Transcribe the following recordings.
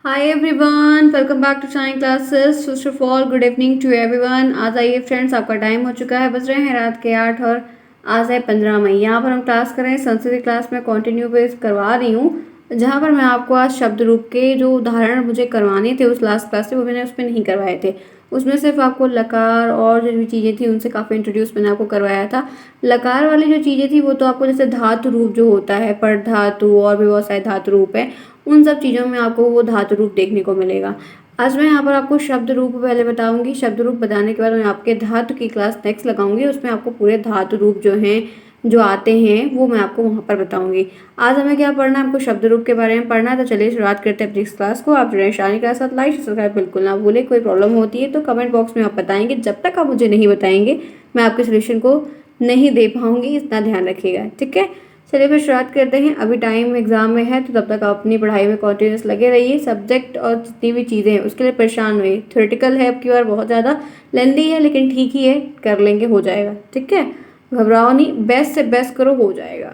Hi everyone, welcome back to Shine Classes. First of all good evening to everyone. आज आइए friends, आपका time हो चुका है, बज रहे हैं रात के 8 और आज है 15 मई। यहाँ पर हम क्लास कर रहे हैं संस्कृत क्लास में कंटिन्यू बेस करवा रही हूँ, जहाँ पर मैं आपको आज शब्द रूप के जो उदाहरण मुझे करवाने थे उस लास्ट क्लास से, वो मैंने उसमें नहीं करवाए थे। उसमें सिर्फ आपको लकार और जो भी चीज़ें थी उनसे काफ़ी इंट्रोड्यूस मैंने आपको करवाया था। लकार वाली जो चीज़ें थी वो तो आपको जैसे धातु रूप जो होता है, पर धातु और भी बहुत सारे धातु रूप है, उन सब चीज़ों में आपको वो धातु रूप देखने को मिलेगा। आज मैं यहाँ पर आपको शब्द रूप पहले बताऊंगी। शब्द रूप बताने के बाद मैं आपके धातु की क्लास नेक्स्ट लगाऊंगी, उसमें आपको पूरे धातु रूप जो हैं जो आते हैं वो मैं आपको वहाँ पर बताऊंगी। आज हमें क्या पढ़ना है, आपको शब्द रूप के बारे में पढ़ना है। तो चलिए शुरुआत करते हैं अपनी इस क्लास को। आप जुड़े शानी के साथ, लाइक सब्सक्राइब बिल्कुल ना भूलें। कोई प्रॉब्लम होती है तो कमेंट बॉक्स में आप बताएंगे, जब तक आप मुझे नहीं बताएंगे मैं आपके सोल्यूशन को नहीं दे पाऊंगी, इतना ध्यान रखिएगा, ठीक है। चलिए फिर शुरुआत करते हैं। अभी टाइम एग्जाम में है तो तब तक आप अपनी पढ़ाई में कंटिन्यूस लगे रहिए। सब्जेक्ट और जितनी भी चीज़ें हैं उसके लिए परेशान हुई। थ्योरेटिकल है, अब की बार बहुत ज़्यादा लेंदी है, लेकिन ठीक ही है, कर लेंगे, हो जाएगा, ठीक है। घबराओ नहीं, बेस्ट से बेस्ट करो, हो जाएगा।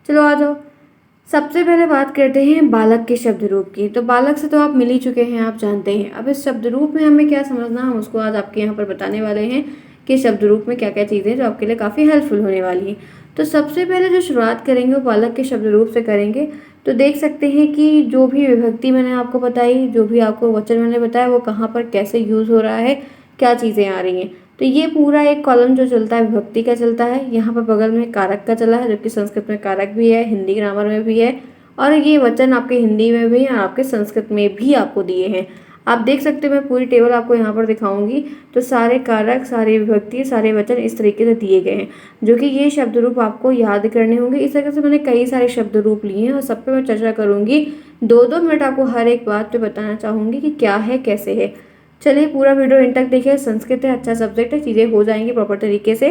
चलो आ जाओ। सबसे पहले बात करते हैं बालक के शब्द रूप की। तो बालक से तो आप मिल ही चुके हैं, आप जानते हैं। अब इस शब्द रूप में हमें क्या समझना, हम उसको आज आपके यहाँ पर बताने वाले हैं कि शब्द रूप में क्या क्या चीज़ें जो आपके लिए काफ़ी हेल्पफुल होने वाली हैं। तो सबसे पहले जो शुरुआत करेंगे वो बालक के शब्द रूप से करेंगे। तो देख सकते हैं कि जो भी विभक्ति मैंने आपको बताई, जो भी आपको वचन मैंने बताया, वो कहाँ पर कैसे यूज़ हो रहा है, क्या चीज़ें आ रही हैं। तो ये पूरा एक कॉलम जो चलता है विभक्ति का चलता है। यहाँ पर बगल में कारक का चला है, जो कि संस्कृत में कारक भी है, हिंदी ग्रामर में भी है, और ये वचन आपके हिंदी में भी और आपके संस्कृत में भी आपको दिए हैं। आप देख सकते हो, मैं पूरी टेबल आपको यहाँ पर दिखाऊंगी। तो सारे कारक, सारी विभक्ति, सारे वचन इस तरीके से दिए गए हैं, जो कि ये शब्द रूप आपको याद करने होंगे। इस तरह से मैंने कई सारे शब्द रूप लिए हैं और सब पे मैं चर्चा करूंगी। 2-2 मिनट आपको हर एक बात पे बताना चाहूंगी कि क्या है, कैसे है। चलिए पूरा वीडियो इन तक देखिए। संस्कृत है, अच्छा सब्जेक्ट है, चीज़ें हो जाएंगी प्रॉपर तरीके से।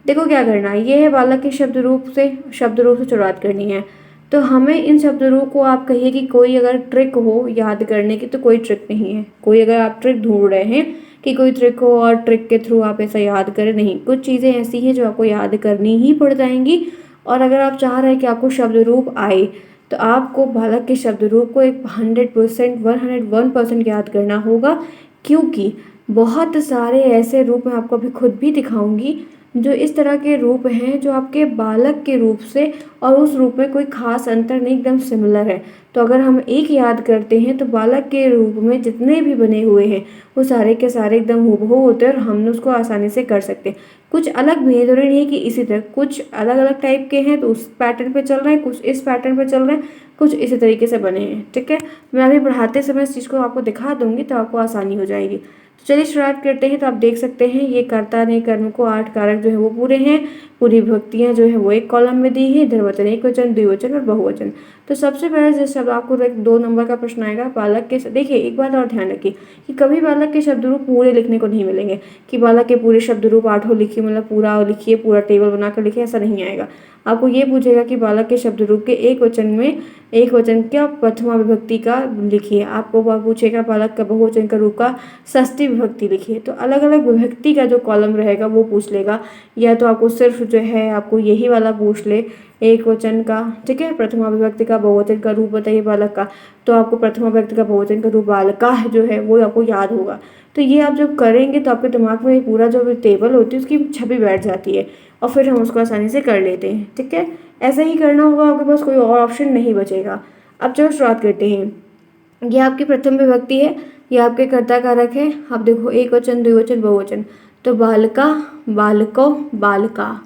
देखो क्या करना है, ये है बालक के शब्द रूप से शुरुआत करनी है। तो हमें इन शब्द रूप को, आप कहिए कि कोई अगर ट्रिक हो याद करने की, तो कोई ट्रिक नहीं है। कोई अगर आप ट्रिक ढूंढ रहे हैं कि कोई ट्रिक हो और ट्रिक के थ्रू आप ऐसा याद करें, नहीं। कुछ चीज़ें ऐसी हैं जो आपको याद करनी ही पड़ जाएंगी। और अगर आप चाह रहे हैं कि आपको शब्द रूप आए, तो आपको बालक के शब्द रूप को एक 100%, 101% याद करना होगा। क्योंकि बहुत सारे ऐसे रूप मैं आपको अभी खुद भी दिखाऊंगी जो इस तरह के रूप हैं जो आपके बालक के रूप से और उस रूप में कोई खास अंतर नहीं, एकदम सिमिलर है। तो अगर हम एक याद करते हैं तो बालक के रूप में जितने भी बने हुए हैं वो सारे के सारे एकदम हूबहू होते हैं और हम उसको आसानी से कर सकते हैं। कुछ अलग भी है, जरूरी नहीं है कि इसी तरह, कुछ अलग अलग टाइप के हैं तो उस पैटर्न पे चल रहे हैं, कुछ इस पैटर्न पे चल रहे हैं, कुछ इसी तरीके से बने हैं, ठीक है। मैं अभी पढ़ाते समय इस चीज़ को आपको दिखा दूंगी तो आपको आसानी हो जाएगी। तो चलिए शुरुआत करते हैं। तो आप देख सकते हैं ये कर्ता ने कर्म को 8 कारक जो है वो पूरे हैं। पूरी विभक्तियां जो है वो एक कॉलम में दी है, इधर एक वचन, द्विवचन और बहुवचन। तो सबसे पहले जिस शब्द आपको 2 नंबर का प्रश्न आएगा बालक के, देखिए एक बात और ध्यान रखिए कि कभी बालक के शब्द रूप पूरे लिखने को नहीं मिलेंगे कि बालक के पूरे शब्द रूप 8 लिखिए, मतलब पूरा लिखिए, पूरा टेबल बनाकर लिखिए, ऐसा नहीं आएगा। आपको ये पूछेगा कि बालक के शब्द रूप के एक वचन में, एक वचन का प्रथमा विभक्ति का लिखिए। आपको पूछेगा बालक का बहुवचन का रूप का षष्ठी विभक्ति लिखिए। तो अलग अलग विभक्ति का जो कॉलम रहेगा वो पूछ लेगा, या तो आपको सिर्फ जो है आपको यही वाला पूछ ले एक वचन का, ठीक है, प्रथमा विभक्ति का बहुवचन का रूप बताइए बालक का, तो आपको प्रथमा विभक्ति का बहुवचन का रूप बालका जो है वो आपको याद होगा। तो ये आप जब करेंगे तो आपके दिमाग में पूरा जो टेबल होती है उसकी छवि बैठ जाती है और फिर हम उसको आसानी से कर लेते हैं, ठीक है। ऐसा ही करना होगा, आपके पास कोई और ऑप्शन नहीं बचेगा। अब चलो शुरुआत करते हैं। ये आपकी प्रथम विभक्ति है, ये आपके कर्ता कारक है। आप देखो एक वचन, द्विवचन, बहुवचन। तो बालका, बालको, बालका,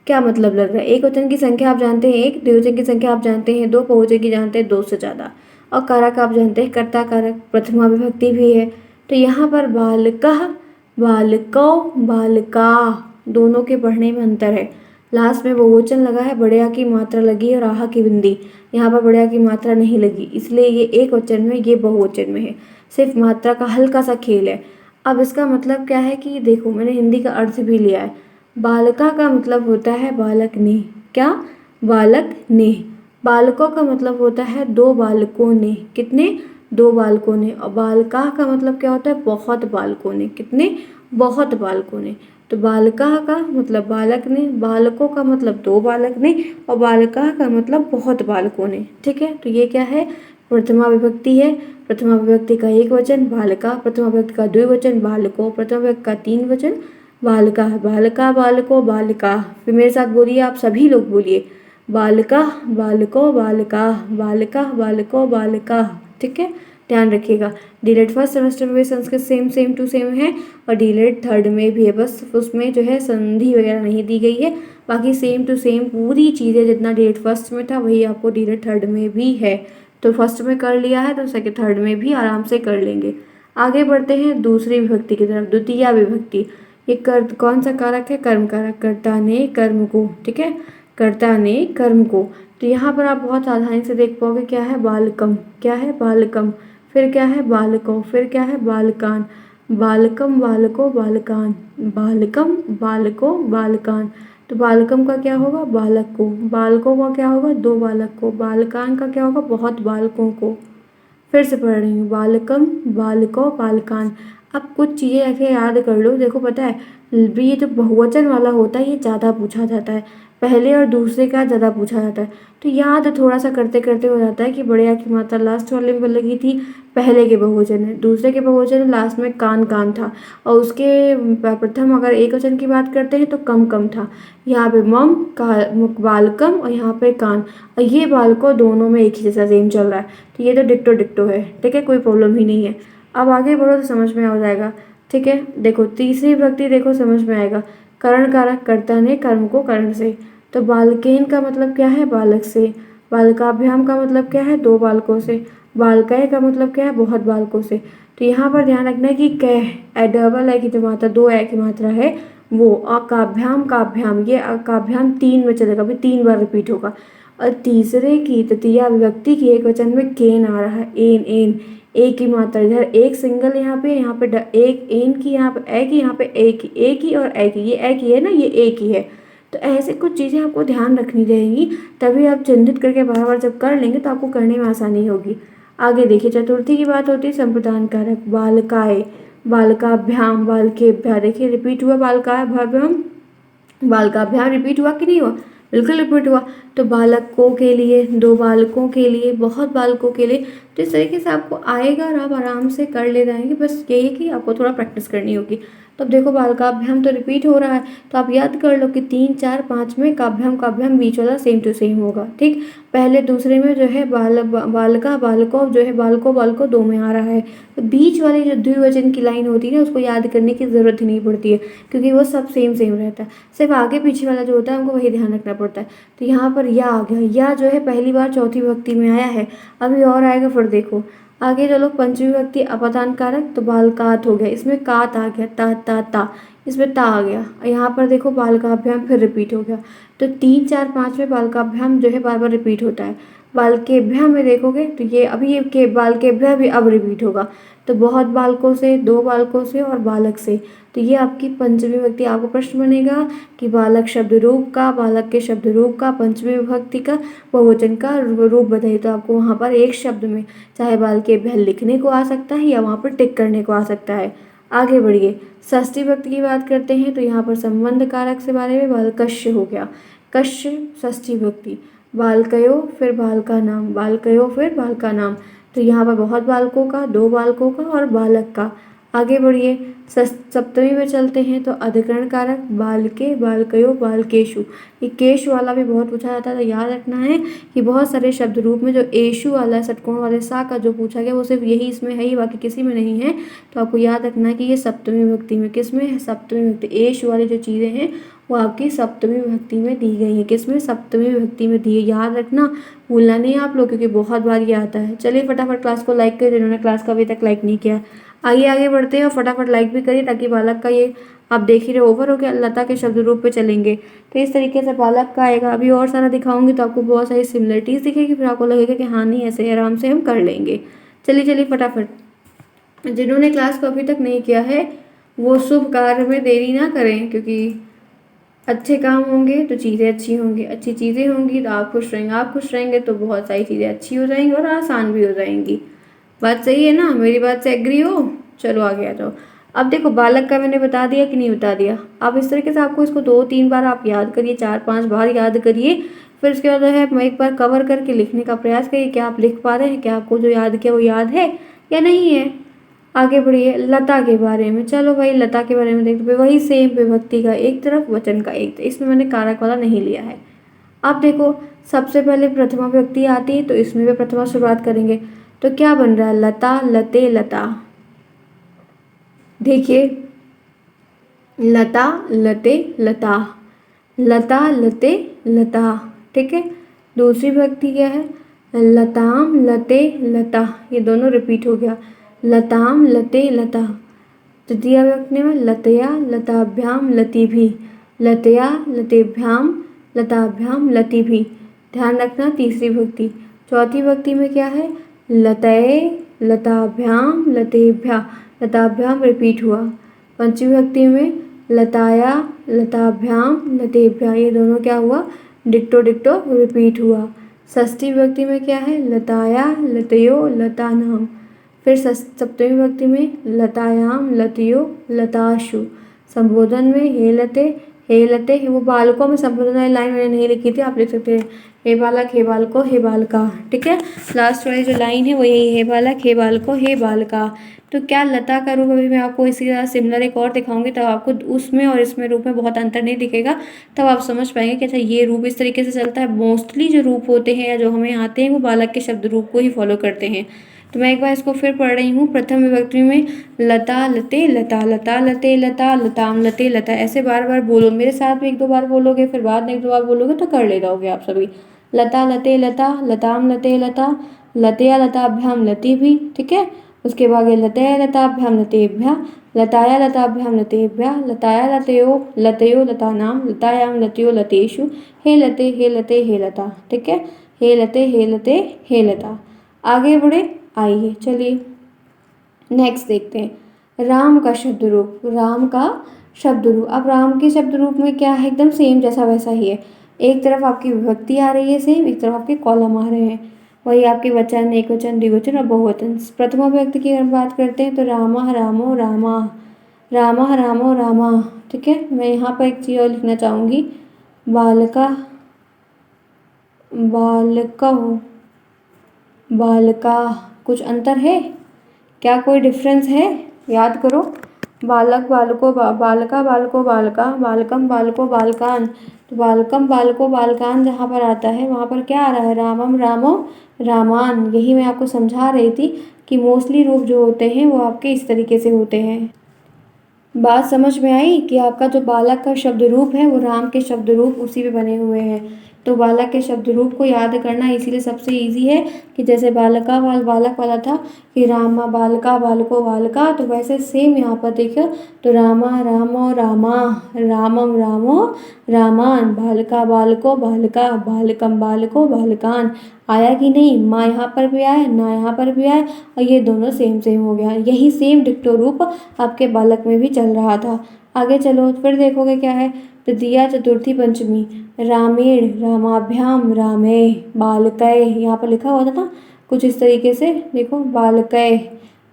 क्या मतलब लग रहा है। एक वचन की संख्या आप जानते हैं एक, द्विवचन की संख्या आप जानते हैं 2, बहुवचन की जानते हैं 2 से ज़्यादा, और कारक आप जानते हैं कर्ता कारक, प्रथमा विभक्ति भी है। तो यहाँ पर बालका, बालको, बालका, दोनों के पढ़ने में अंतर है। लास्ट में बहुवचन लगा है, बड़े आ की मात्रा लगी है और आहा की बिंदी, यहाँ पर बड़े आ की मात्रा नहीं लगी, इसलिए ये एक वचन में, ये बहुवचन में है। सिर्फ मात्रा का हल्का सा खेल है। अब इसका मतलब क्या है कि देखो मैंने हिंदी का अर्थ भी लिया है। बालका का मतलब होता है बालक ने, क्या, बालक ने। बालकों का मतलब होता है 2 बालकों ने, कितने, 2 बालकों ने। और बालका का मतलब क्या होता है, बहुत बालकों ने, कितने, बहुत बालकों ने। तो बालका का मतलब बालक ने, बालकों का मतलब 2 बालक ने, और बालका का मतलब बहुत बालकों ने, ठीक है। तो ये क्या है, प्रथमा विभक्ति है, प्रथमा विभक्ति का एक वचन बालिका, प्रथमा विभक्ति का द्विवचन बालको, प्रथमा विभक्ति का तीन वचन बालिका, बालिका बालको बालिका। फिर मेरे साथ बोलिए, आप सभी लोग बोलिए, बालिका बालको बालिका, बालिका बालको बालिका। ठीक है, ध्यान रखिएगा। डीलेड फर्स्ट सेमेस्टर में भी संस्कृत सेम टू सेम है और डीलेड थर्ड में भी है, बस उसमें जो है संधि वगैरह नहीं दी गई है, बाकी सेम टू सेम पूरी चीज़ें जितना डीलेड फर्स्ट में था वही आपको डीलेड थर्ड में भी है। तो फर्स्ट में कर लिया है तो सेकेंड थर्ड में भी आराम से कर लेंगे। आगे बढ़ते हैं दूसरी विभक्ति की तरफ, द्वितीया विभक्ति। ये कौन सा कारक है? कर्म कारक, कर्ता ने कर्म को। ठीक है, कर्ता ने कर्म को। तो यहाँ पर आप बहुत आसानी से देख पाओगे क्या है? बालकम। क्या है? बालकम। फिर क्या है? बालको। फिर क्या है? बालकान। बालकम बालको बालकान, बालकम बालको बालकान। तो बालकम का क्या होगा? बालक को। बालकों का क्या होगा? दो बालक को। बालकान का क्या होगा? बहुत बालकों को। फिर से पढ़ रही हूँ, बालकम बालको बालकान। अब कुछ चीज़ें ऐसे याद कर लो। देखो पता है, ये जो बहुवचन वाला होता है ये ज़्यादा पूछा जाता है, पहले और दूसरे का ज़्यादा पूछा जाता है। तो याद थोड़ा सा करते करते हो जाता है कि बढ़िया की मात्रा लास्ट वाले में लगी थी, पहले के बहुवचन है, दूसरे के बहुवचन लास्ट में कान कान था, और उसके प्रथम अगर एक वचन की बात करते हैं तो कम कम था। यहाँ पे मम का बालकम और यहाँ पे कान, और ये बालको दोनों में एक ही जैसा सेम चल रहा है। तो ये तो डिक्टो डिक्टो है। ठीक है, कोई प्रॉब्लम ही नहीं है। अब आगे बढ़ो तो समझ में आ जाएगा। ठीक है, देखो तीसरी विभक्ति देखो समझ में आएगा। करण कारक, कर्ता ने कर्म को करण से। तो बालकेन का मतलब क्या है? बालक से। बालकाभ्याम का मतलब क्या है? दो बालकों से। बालकय का मतलब क्या है? बहुत बालकों से। तो यहाँ पर ध्यान रखना है कि कह डबल है की जो मात्रा, दो है की मात्रा है वो। अकाभ्याम काभ्याम, ये अकाभ्याम तीन में चलेगा, अभी तीन बार रिपीट होगा। और तीसरे की तृतीया विभक्ति की एक वचन में केन आ रहा है, एन एन, एक की मात्रा इधर एक सिंगल, यहाँ पे एक एन की, यहाँ पे ए की, यहाँ पे ए की और ए की, ये ए की है ना, ये ए की है। तो ऐसे कुछ चीज़ें आपको ध्यान रखनी रहेंगी, तभी आप चिन्हित करके बार जब कर लेंगे तो आपको करने में आसानी होगी। आगे देखिए, चतुर्थी की बात होती है संप्रदान कारक, बालकाय, बालकाभ्याम, बालकेभ्या। देखिए रिपीट हुआ, बालकाभ्याम, बालकाभ्याम रिपीट हुआ कि नहीं हुआ? बिल्कुल रिपीट हुआ। तो बालकों के लिए, दो बालकों के लिए, बहुत बालकों के लिए। तो इस तरीके से आपको आएगा और आप आराम से कर ले जाएंगे। बस यही है कि आपको थोड़ा प्रैक्टिस करनी होगी। तो अब देखो बालकाभ्याम तो रिपीट हो रहा है, तो आप याद कर लो कि 3 4 5 में काभ्याम काभ्याम बीच वाला सेम टू सेम होगा। ठीक, पहले दूसरे में जो है बालका बालको, जो है बालको बालको दो में आ रहा है। तो बीच वाली जो द्विवचन की लाइन होती है ना, उसको याद करने की ज़रूरत ही नहीं पड़ती है, क्योंकि वो सब सेम सेम रहता है। सिर्फ आगे पीछे वाला जो होता है हमको वही ध्यान रखना पड़ता है। तो यहाँ पर या आ गया, या जो है पहली बार चौथी विभक्ति में आया है, अभी और आएगा। फिर देखो आगे चलो, पंचमी विभक्ति अपादान कारक, तो बालकात हो गया, इसमें कात आ गया, ता ता ता, इसमें ता आ गया। यहाँ पर देखो बालकाभ्याम फिर रिपीट हो गया। तो 3 4 5 में बालकाभ्याम जो है बार बार रिपीट होता है। बालकेभ्या में देखोगे तो ये अभी ये के बालकेभ्या भी अब रिपीट होगा। तो बहुत बालकों से, दो बालकों से और बालक से। तो ये आपकी पंचमी विभक्ति। आपको प्रश्न बनेगा कि बालक शब्द रूप का, बालक के शब्द रूप का, पंचमी विभक्ति का, बहुवचन का रूप बताइए। तो आपको वहाँ पर एक शब्द में चाहे बालकेभ्या लिखने को आ सकता है या वहाँ पर टिक करने को आ सकता है। आगे बढ़िए, षष्ठी विभक्ति की बात करते हैं। तो यहाँ पर संबंध कारक से बारे में बालकस्य हो गया, कस्य षष्ठी विभक्ति। बालकयो फिर बाल का नाम, बालकयो फिर बाल का नाम। तो यहाँ पर बहुत बालकों का, दो बालकों का और बालक का। आगे बढ़िए, सप्तमी में चलते हैं। तो अधिकरण कारक, बालके बालकयो बालकेशु। ये केश वाला भी बहुत पूछा जाता है, तो याद रखना है कि बहुत सारे शब्द रूप में जो एशु वाला है, षटकोण वाले सा का जो पूछा गया वो सिर्फ यही इसमें है ही, बाकी किसी में नहीं है। तो आपको याद रखना है कि ये सप्तमी विभक्ति में, किसमें है? सप्तमी विभक्ति। एश वाली जो चीज़ें हैं वो आपकी सप्तमी विभक्ति में दी गई है। किसमें? सप्तमी विभक्ति में दी है। याद रखना, भूलना नहीं आप लोग, क्योंकि बहुत बार ये आता है। चलिए फटाफट क्लास को लाइक करें जिन्होंने क्लास का अभी तक लाइक नहीं किया। आगे बढ़ते हैं और फटाफट लाइक भी करिए, ताकि बालक का ये आप देख ही रहे ओवर हो गया, लता के शब्द रूप पे चलेंगे। तो इस तरीके से बालक का आएगा। अभी और सारा दिखाऊंगी तो आपको बहुत सारी सिमिलरिटीज़ दिखेगी, फिर आपको लगेगा कि हाँ नहीं ऐसे आराम से हम कर लेंगे। चलिए फटाफट, जिन्होंने क्लास को अभी तक नहीं किया है वो शुभ कार्य में देरी ना करें, क्योंकि अच्छे काम होंगे तो चीज़ें अच्छी होंगी, अच्छी चीज़ें होंगी तो आप खुश रहेंगे, आप खुश रहेंगे तो बहुत सारी चीज़ें अच्छी हो जाएंगी और आसान भी हो जाएंगी। बात सही है ना? मेरी बात से एग्री हो? चलो आगे आ जाओ। अब देखो बालक का मैंने बता दिया कि नहीं बता दिया। अब इस तरीके से आपको इसको 2-3 बार आप याद करिए, 4-5 बार याद करिए। फिर उसके बाद है मैं एक बार कवर करके लिखने का प्रयास करिए। क्या आप लिख पा रहे हैं? क्या आपको जो याद किया वो याद है या नहीं है? आगे बढ़िए लता के बारे में। चलो भाई लता के बारे में देखते हैं। वही सेम विभक्ति का एक तरफ वचन का एक तरफ, इसमें मैंने कारक वाला नहीं लिया है। अब देखो सबसे पहले प्रथमा व्यक्ति आती है तो इसमें भी प्रथमा शुरुआत करेंगे। तो क्या बन रहा है? लता, लते, लता। देखिए लता, लते, लता, लता, लते, लता। ठीक है। दूसरी व्यक्ति क्या है? लताम, लते, लता। ये दोनों रिपीट हो गया। लताम, लते, लता। तृतीय व्यक्ति में लतया, लताभ्याम, लतिभी। लतया, लतेभ्याम, लताभ्याम, लतिभी। ध्यान रखना तीसरी व्यक्ति। चौथी व्यक्ति में क्या है? लतये, लताभ्याम, लतेभ्या। लताभ्याम रिपीट हुआ। पंचमी व्यक्ति में लताया, लताभ्याम, लतेभ्या। ये दोनों क्या हुआ? डिक्टो डिक्टो रिपीट हुआ। षष्ठी व्यक्ति में क्या है? लताया, लतयो, लतानाम। फिर सप्तमी विभक्ति में लतायाम, लतयो, लताशु। संबोधन में हे लते वो बालकों में संबोधन वाली लाइन मैंने नहीं लिखी थी, आप लिख सकते हैं हे बालक, हे बालको, हे बालका। ठीक है। लास्ट वाली जो लाइन है वो यही, हे बालक, हे बालको, हे बालका। तो क्या लता का रूप अभी मैं आपको इसी तरह सिमिलर एक और दिखाऊंगी, तब आपको उसमें और इसमें रूप में बहुत अंतर नहीं दिखेगा। तब आप समझ पाएंगे कि अच्छा ये रूप इस तरीके से चलता है। मोस्टली जो रूप होते हैं या जो हमें आते हैं वो बालक के शब्द रूप को ही फॉलो करते हैं। तो मैं एक बार इसको फिर पढ़ रही हूँ। प्रथम विभक्ति में लता, लते, लता, लता, लते, लता, लताम, लते, लता। ऐसे बार बार बोलो, मेरे साथ भी 1-2 बार बोलोगे, फिर बाद में 1-2 बार बोलोगे तो कर ले जाओगे आप सभी। लता, लते, लता, लताम, लते, लता, लतया, लताभ्याम, लती भी। ठीक है। उसके बाद लतया, लताभ्याम, लतेभ्या। लताया, लताभ्याम, लतेभ्या। लताया, लतयो, लतयो, लतानाम। लतायाम, लतयो, लतेषु। हे लते, हे लते, हे लता। ठीक है। हे लते, हे लते, हे लता। आगे बढ़े, आइए चलिए नेक्स्ट देखते हैं राम का शब्द रूप। राम का शब्द रूप। अब राम के शब्द रूप में क्या है? एकदम सेम जैसा वैसा ही है। एक तरफ आपकी विभक्ति आ रही है सेम, एक तरफ आपके कॉलम आ रहे हैं। वही आपके वचन, एक वचन, द्विवचन और बहुवचन। प्रथमा व्यक्ति की अगर बात करते हैं तो रामा, रामो, रामा। रामा, रामो, रामा। ठीक है। मैं यहाँ पर एक चीज़ और लिखना चाहूँगी, बालका, बालकौ, बालका। कुछ अंतर है क्या? कोई डिफरेंस है? याद करो। बालक, बालको, बालका, बालको, बालका। बालकम, बालको, बालकान। तो बालकम, बालको, बालकान जहाँ पर आता है वहाँ पर क्या आ रहा है? रामम, रामो, रामान। यही मैं आपको समझा रही थी कि मोस्टली रूप जो होते हैं वो आपके इस तरीके से होते हैं। बात समझ में आई कि आपका जो बालक का शब्द रूप है वो राम के शब्द रूप उसी पे बने हुए हैं। तो बालक के शब्द रूप को याद करना इसीलिए सबसे इजी है कि जैसे बालका बालक वाला था कि रामा, बालका, बालको, बालका, तो वैसे सेम यहाँ पर देखो। तो रामा, रामो, रामा। रामम, रामो, रामान। बालका, बालको, बालका। बालकम, बालको, बालकान। आया कि नहीं? माँ यहाँ पर भी आए, ना यहाँ पर भी आए, और ये दोनों सेम सेम हो गया। यही सेम डिक्टो रूप आपके बालक में भी चल रहा था। आगे चलो फिर देखोगे क्या है। तृतीया, चतुर्थी, पंचमी। रामेण, रामाभ्याम, रामे। बालकय, यहाँ पर लिखा हुआ था ना कुछ इस तरीके से, देखो बालकय।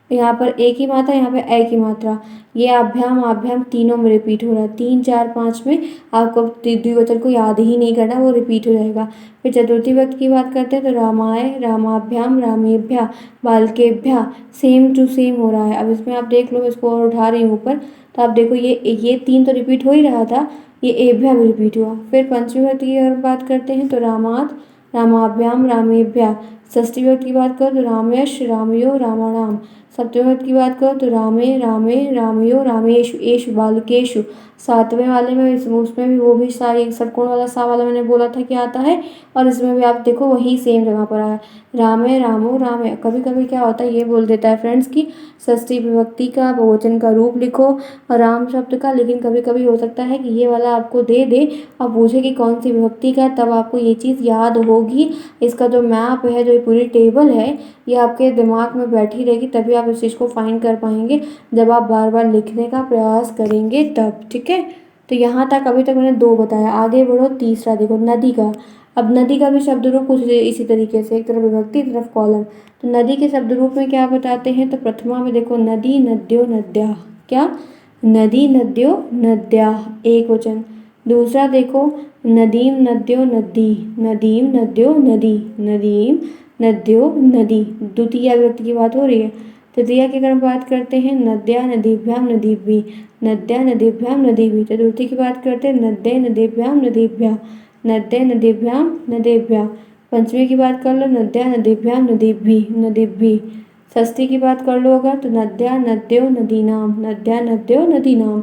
यहाँ पर एक ही मात्रा, यहाँ पे ए की मात्रा। ये अभ्याम, आभ्याम तीनों में रिपीट हो रहा है। 3, 4, 5 में आपको द्विवचन को याद ही नहीं करना, वो रिपीट हो जाएगा। फिर चतुर्थी व्यक्ति की बात करते हैं तो रामाय, रामाभ्याम, रामेभ्या, बालकेभ्या। सेम टू सेम हो रहा है। अब इसमें आप देख लो, इसको और उठा रही हूँ ऊपर, तो आप देखो ये 3 तो रिपीट हो ही रहा था, ये एभ्या भी रिपीट हुआ। फिर पंचमी व्यक्ति की अगर बात करते हैं तो रामात, रामाभ्याम, रामेभ्या। षष्ठी व्यक्ति की बात करो तो रामेश, रामयो, रामाणाम। सप्तमी व्यक्ति की बात करो तो रामे, रामे, रामयो, रामेशु, एषु, बालकेशु। सातवें वाले में उसमें भी वो भी सारी षटकोण वाला सा वाला मैंने बोला था कि आता है, और इसमें भी आप देखो वही सेम जगह पर आया, रामे, रामो, रामे। कभी कभी क्या होता है ये बोल देता है फ्रेंड्स कि षष्ठी विभक्ति का बहुवचन का रूप लिखो और राम शब्द का, लेकिन कभी कभी हो सकता है कि ये वाला आपको दे दे और पूछे कि कौन सी विभक्ति का, तब आपको ये चीज़ याद होगी। इसका जो मैप है, जो पूरी टेबल है, ये आपके दिमाग में बैठी रहेगी, तभी आप इस चीज़ को फाइंड कर पाएंगे जब आप बार बार लिखने का प्रयास करेंगे तब। ठीक है। तो यहाँ तक अभी तक मैंने 2 बताया। आगे बढ़ो, तीसरा देखो नदी का। अब नदी का भी शब्द रूप कुछ इसी तरीके से, एक तरफ विभक्ति, एक तरफ कॉलम। तो नदी के शब्द रूप में क्या बताते हैं? तो प्रथमा में देखो नदी, नद्यो, नद्या। क्या, नदी नद्यो नद्या एक वचन। दूसरा देखो, नदीम नद्यो नदी, नदीम नद्यो नदी, नदीम नद्यो नदी, द्वितीय विभक्ति की बात हो रही है। तृतीया की अगर हम बात करते हैं, नद्या नदीभ्याम नदीभि, नद्या नदीभ्याम नदीभि। चतुर्थी की बात करते हैं, नद्ये नदीभ्याम नदीभ्या, नद्ये नदीभ्याम नदीभ्या। पंचमी की बात कर लो, नद्या नदीभ्याम नदीभि नदीभि। षष्ठी की बात कर लो अगर, तो नद्या नद्यो नदीनाम, नद्या नद्यो नदीनाम।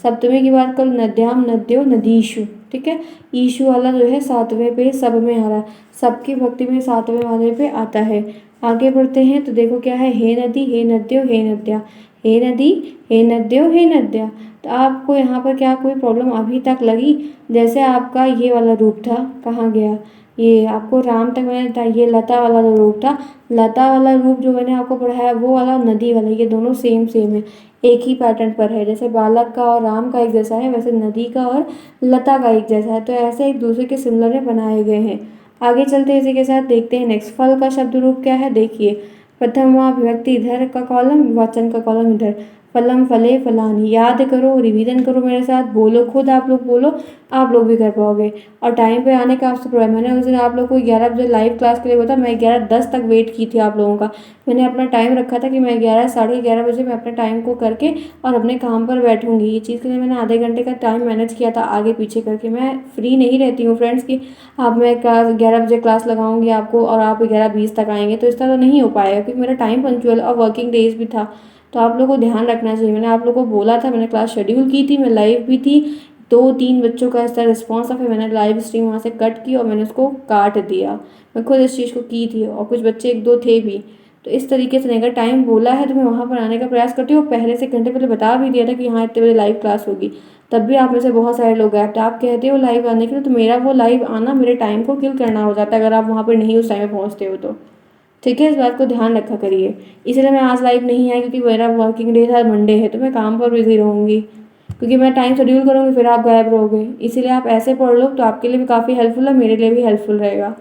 सप्तमी की बात कर लो, नद्याम नद्यो नदीषु। ठीक है, ईशु वाला जो है सातवें पे सब में आ रहा है, सबकी भक्ति में सातवें वाले पे आता है। आगे बढ़ते हैं तो देखो क्या है, हे नदी हे नद्यो हे नद्या, हे नदी हे नद्यो हे नद्या। तो आपको यहाँ पर क्या कोई प्रॉब्लम अभी तक लगी? जैसे आपका ये वाला रूप था, कहाँ गया ये, आपको राम तक मैंने था, ये लता वाला जो रूप था, लता वाला रूप जो मैंने आपको पढ़ाया वो वाला, नदी वाला, ये दोनों सेम सेम है, एक ही पैटर्न पर है। जैसे बालक का और राम का एक जैसा है, वैसे नदी का और लता का एक जैसा है, तो ऐसे एक दूसरे के सिमिलर में बनाए गए हैं। आगे चलते हैं इसी के साथ, देखते हैं नेक्स्ट। फल का शब्द रूप क्या है, देखिए प्रथम वहाँ विभक्ति इधर का कॉलम, वचन का कॉलम इधर। फलम फले फलानी, याद करो, रिवीजन करो मेरे साथ, बोलो, खुद आप लोग बोलो, आप लोग भी कर पाओगे। और टाइम पे आने का आपसे प्रॉब्लम, मैंने उस दिन आप लोग को 11 बजे लाइव क्लास के लिए बोला, मैं 11:10 तक वेट की थी आप लोगों का। मैंने अपना टाइम रखा था कि मैं 11 साढ़े 11 बजे मैं अपने टाइम को करके और अपने काम पर बैठूंगी। ये चीज़ के लिए मैंने आधे घंटे का टाइम मैनेज किया था आगे पीछे करके। मैं फ्री नहीं रहती हूँ फ्रेंड्स की आप, मैं क्लास 11 बजे क्लास लगाऊंगी आपको और आप 11:20 तक आएंगे, तो इस तरह तो नहीं हो पाएगा, क्योंकि मेरा टाइम पंक्चुअल और वर्किंग डेज भी था। तो आप लोगों को ध्यान रखना चाहिए। मैंने आप लोगों को बोला था, मैंने क्लास शेड्यूल की थी, मैं लाइव भी थी, 2-3 बच्चों का इस तरह रिस्पॉन्स था, फिर मैंने लाइव स्ट्रीम वहाँ से कट की और मैंने उसको काट दिया। मैं खुद इस चीज़ को की थी और कुछ बच्चे 1-2 थे भी। तो इस तरीके से अगर टाइम बोला है तो मैं वहाँ पर आने का प्रयास करती हूँ। पहले से घंटे पहले बता भी दिया था कि हाँ इतने बजे लाइव क्लास होगी, तब भी आप में से बहुत सारे लोग आए, आप कहते हो लाइव आने के लिए, तो मेरा वो लाइव आना मेरे टाइम को किल करना हो जाता है अगर आप वहाँ पर नहीं उस टाइम में पहुँचते हो तो। ठीक है, इस बात को ध्यान रखा करिए। इसलिए मैं आज लाइव नहीं आई, क्योंकि मेरा वर्किंग डे था, मंडे है, तो मैं काम पर बिजी रहूँगी, क्योंकि मैं टाइम शेड्यूल करूँगी फिर आप गायब रहोगे। इसीलिए आप ऐसे पढ़ लो तो आपके लिए भी काफ़ी हेल्पफुल है, मेरे लिए भी हेल्पफुल रहेगा।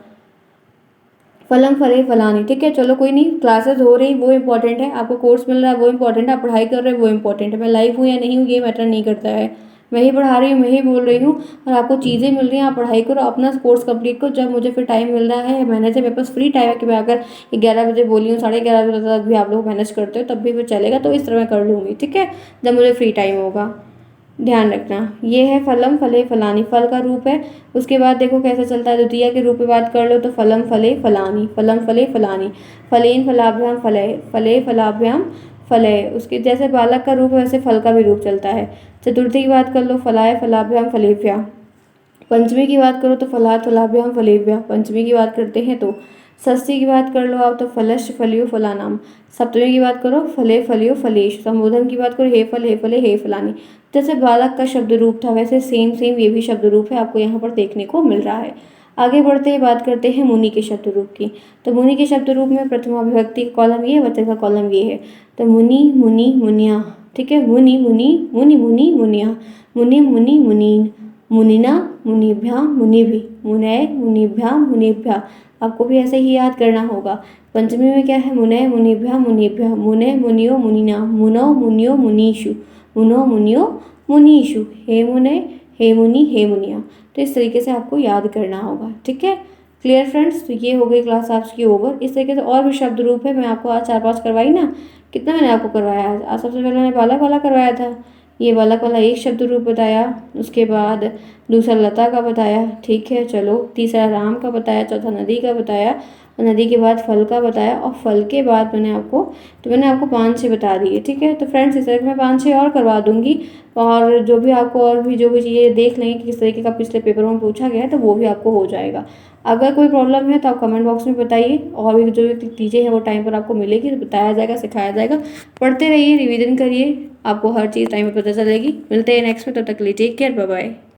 फलम फले फलानी, ठीक है, चलो कोई नहीं, क्लासेस हो रही वो इंपॉर्टेंट है, आपको कोर्स मिल रहा है वो इंपॉर्टेंट है, आप पढ़ाई कर रहे हो वो इंपॉर्टेंट है। मैं लाइव हूँ या नहीं हूँ ये मैटर नहीं करता है, मैं ही पढ़ा रही हूँ, मैं ही बोल रही हूँ, और आपको चीज़ें मिल रही हैं, आप पढ़ाई करो, अपना कोर्स कंप्लीट करो। जब मुझे फिर टाइम मिल रहा है, मैंने से मेरे पास फ्री टाइम है कि मैं अगर 11 बजे बोली हूँ, 11:30 बजे तक भी आप लोग मैनेज करते हो तब भी वो चलेगा, तो इस तरह मैं कर लूँगी। ठीक है, जब मुझे फ्री टाइम होगा, ध्यान रखना। ये है फलम फले फलानी, फल का रूप है। उसके बाद देखो कैसे चलता है, द्वितीय के रूप में बात कर लो तो फलम फले फलानी, फलम फले फलानी, फलेन फलाभ्याम फले, फले फलाभ्याम फले। उसके जैसे बालक का रूप है वैसे फल का भी रूप चलता है। चतुर्थी की बात कर लो, फलाय फलाभ्याम फलेभ्या। पंचमी की बात करो तो फलात फलाभ्याम फलेभ्या, पंचमी की बात करते हैं तो। षष्ठी की बात कर लो आप तो फलश फलियो फलानाम। सप्तमी की बात करो, फले फलियो फलेश। संबोधन की बात करो, हे फल हे फले हे फलानी। जैसे बालक का शब्द रूप था वैसे सेम सेम ये भी शब्द रूप है, आपको यहाँ पर देखने को मिल रहा है। आगे बढ़ते ही बात करते हैं मुनि के शब्द रूप की। तो मुनि के शब्द रूप में प्रथमा विभक्ति का कॉलम ये, वचन का कॉलम ये है। तो मुनि मुनि मुनिया, ठीक है, मुनि मुनि मुनि मुनि मुनिया, मुनि मुनि मुनीन, मुनिना मुनिभ्याम मुनिभि, मुनय मुनिभ्याम मुनिभ्या। आपको भी ऐसे ही याद करना होगा। पंचमी में क्या है, मुनय मुनिभ्या मुनिभ्या, मुनय मुनियो मुनिना, मुनो मुनियो मुनीषु, मुनो मुनियो मुनीषु, हे मुनय हे मुनि हे मुनिया। तो इस तरीके से आपको याद करना होगा। ठीक है, क्लियर फ्रेंड्स। तो ये हो गई क्लास आपकी ओवर। इस तरीके से और भी शब्द रूप है, मैं आपको आज 4-5 करवाई ना। कितना मैंने आपको करवाया आज सबसे पहले मैंने बालक वाला करवाया था, ये बालक वाला एक शब्द रूप बताया, उसके बाद दूसरा लता का बताया, ठीक है चलो, तीसरा राम का बताया, चौथा नदी का बताया, और नदी के बाद फल का बताया, और फल के बाद मैंने आपको 5-6 बता दिए। ठीक है, तो फ्रेंड्स इस तरह मैं 5-6 और करवा दूंगी, और जो भी आपको और भी जो भी चीज़ें देख लेंगे कि किस तरीके का पिछले पेपरों में पूछा गया है तो वो भी आपको हो जाएगा। अगर कोई प्रॉब्लम है तो आप कमेंट बॉक्स में बताइए, और भी जो भी चीज़ें हैं वो टाइम पर आपको मिलेगी, तो बताया जाएगा, सिखाया जाएगा। पढ़ते रहिए, रिवीजन करिए, आपको हर चीज़ टाइम पर पता चलेगी। मिलते हैं नेक्स्ट में, तब तक के लिए टेक केयर, बाय बाय।